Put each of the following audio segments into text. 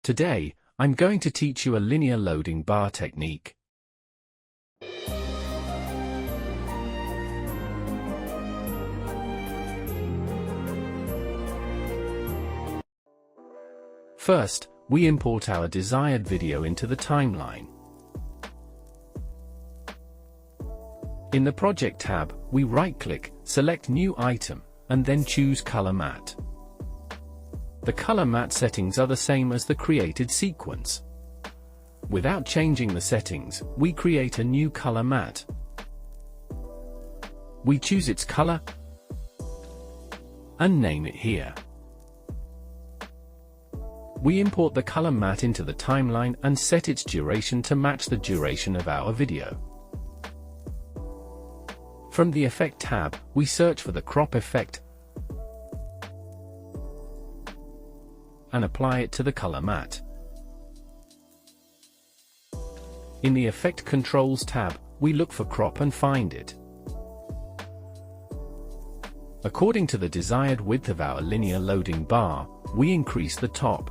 Today, I'm going to teach you a linear loading bar technique. First, we import our desired video into the timeline. In the Project tab, we right-click, select New Item, and then choose Color Matte. The color matte settings are the same as the created sequence. Without changing the settings, we create a new color matte. We choose its color and name it here. We import the color matte into the timeline and set its duration to match the duration of our video. From the Effect tab, we search for the crop effect and apply it to the color matte. In the Effect Controls tab, we look for crop and find it. According to the desired width of our linear loading bar, we increase the top.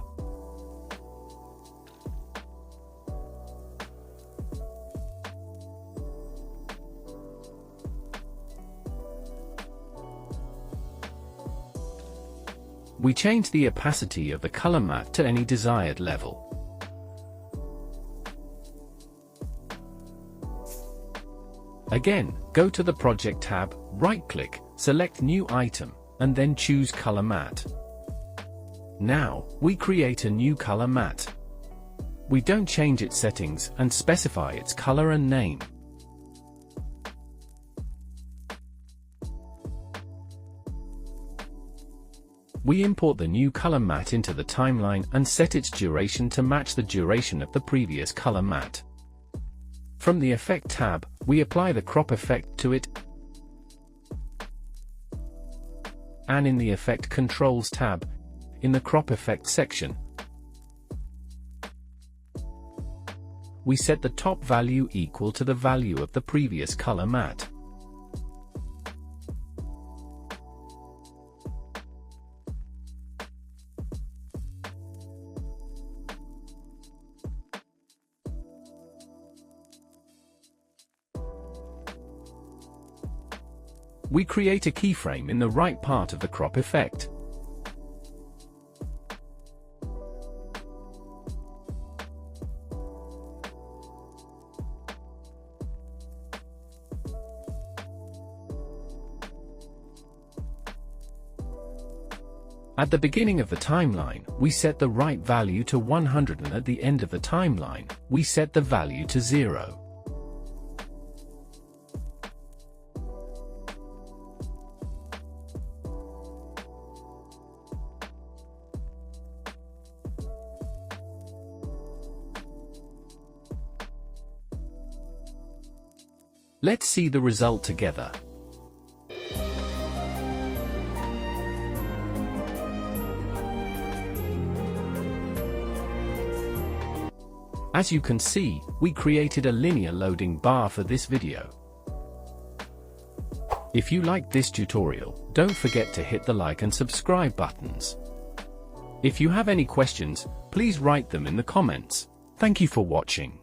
We change the opacity of the color matte to any desired level. Again, go to the Project tab, right-click, select New Item, and then choose Color Matte. Now, we create a new color matte. We don't change its settings and specify its color and name. We import the new color matte into the timeline and set its duration to match the duration of the previous color matte. From the Effect tab, we apply the crop effect to it, and in the Effect Controls tab, in the Crop Effect section, we set the top value equal to the value of the previous color matte. We create a keyframe in the right part of the crop effect. At the beginning of the timeline, we set the right value to 100, and at the end of the timeline, we set the value to 0. Let's see the result together. As you can see, we created a linear loading bar for this video. If you liked this tutorial, don't forget to hit the like and subscribe buttons. If you have any questions, please write them in the comments. Thank you for watching.